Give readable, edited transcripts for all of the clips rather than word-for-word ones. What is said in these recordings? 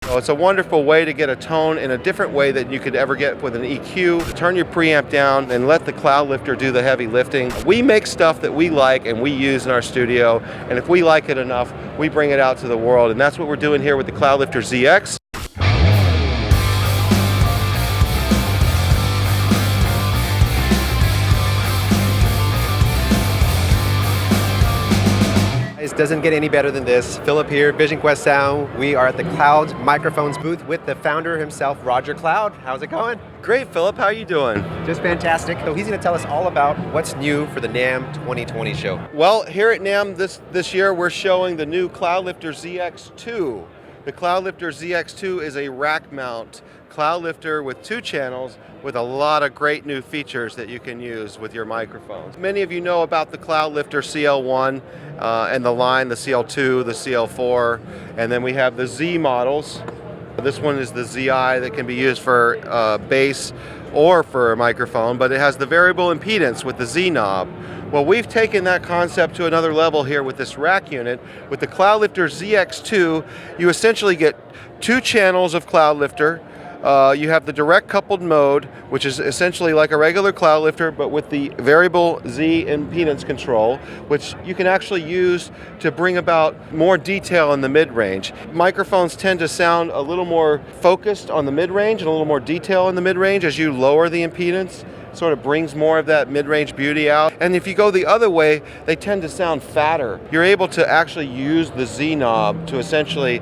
So it's a wonderful way to get a tone in a different way than you could ever get with an EQ. Turn your preamp down and let the Cloudlifter do the heavy lifting. We make stuff that we like and we use in our studio, and if we like it enough, we bring it out to the world, and that's what we're doing here with the Cloudlifter ZX. It doesn't get any better than this. Philip here, VisionQuest Sound. We are at the Cloud Microphones booth with the founder himself, Roger Cloud. How's it going? Great, Philip. How are you doing? Just fantastic. So he's going to tell us all about what's new for the NAMM 2020 show. Well, here at NAMM this year, we're showing the new Cloudlifter ZX2. The Cloudlifter ZX2 is a rack mount Cloudlifter with 2 channels with a lot of great new features that you can use with your microphones. Many of you know about the Cloudlifter CL1 and the line, the CL2, the CL4, and then we have the Z models. This one is the ZI that can be used for bass or for a microphone, but it has the variable impedance with the Z knob. Well, we've taken that concept to another level here with this rack unit. With the Cloudlifter ZX2, you essentially get 2 channels of Cloudlifter. You have the direct coupled mode, which is essentially like a regular Cloudlifter, but with the variable Z impedance control, which you can actually use to bring about more detail in the mid-range. Microphones tend to sound a little more focused on the mid-range and a little more detail in the mid-range. As you lower the impedance, sort of brings more of that mid-range beauty out. And if you go the other way, they tend to sound fatter. You're able to actually use the Z knob to essentially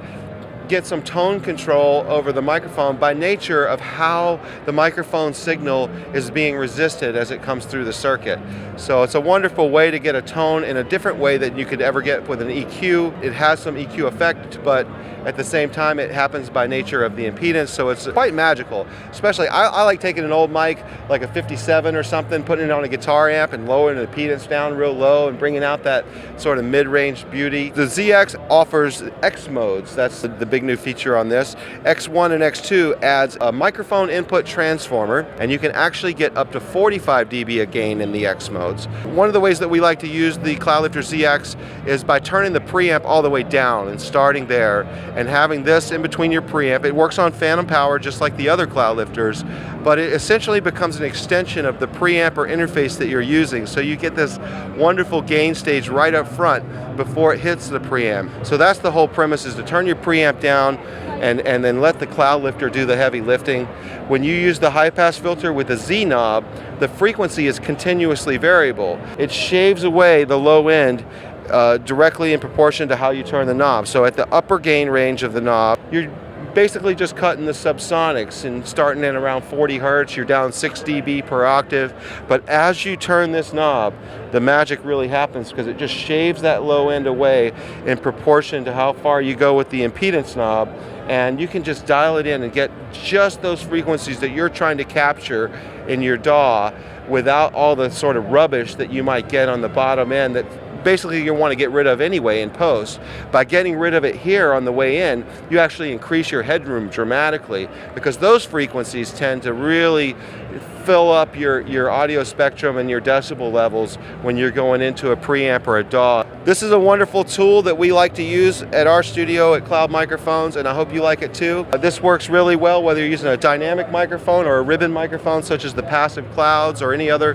get some tone control over the microphone by nature of how the microphone signal is being resisted as it comes through the circuit. So it's a wonderful way to get a tone in a different way than you could ever get with an EQ. It has some EQ effect, but at the same time it happens by nature of the impedance, so it's quite magical. Especially, I like taking an old mic, like a 57 or something, putting it on a guitar amp and lowering the impedance down real low and bringing out that sort of mid-range beauty. The ZX offers X modes. That's the big new feature on this. X1 and X2 adds a microphone input transformer, and you can actually get up to 45 dB of gain in the X modes. One of the ways that we like to use the Cloudlifter ZX is by turning the preamp all the way down and starting there and having this in between your preamp. It works on phantom power just like the other Cloudlifters, but it essentially becomes an extension of the preamp or interface that you're using, so you get this wonderful gain stage right up front before it hits the preamp. So that's the whole premise, is to turn your preamp down and then let the Cloudlifter do the heavy lifting. When you use the high pass filter with the Z knob, the frequency is continuously variable. It shaves away the low end directly in proportion to how you turn the knob. So at the upper gain range of the knob, you're basically just cutting the subsonics and starting at around 40 hertz, you're down 6 dB per octave. But as you turn this knob, the magic really happens, because it just shaves that low end away in proportion to how far you go with the impedance knob, and you can just dial it in and get just those frequencies that you're trying to capture in your DAW without all the sort of rubbish that you might get on the bottom end that basically you want to get rid of anyway in post. By getting rid of it here on the way in, you actually increase your headroom dramatically, because those frequencies tend to really fill up your audio spectrum and your decibel levels when you're going into a preamp or a DAW. This is a wonderful tool that we like to use at our studio at Cloud Microphones, and I hope you like it too. This works really well whether you're using a dynamic microphone or a ribbon microphone such as the Passive Clouds or any other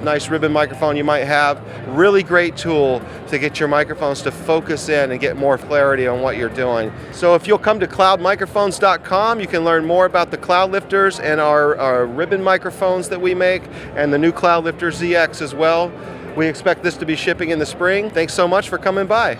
nice ribbon microphone you might have. Really great tool to get your microphones to focus in and get more clarity on what you're doing. So if you'll come to cloudmicrophones.com, you can learn more about the Cloudlifters and our ribbon microphones that we make, and the new Cloudlifter ZX as well. We expect this to be shipping in the spring. Thanks so much for coming by.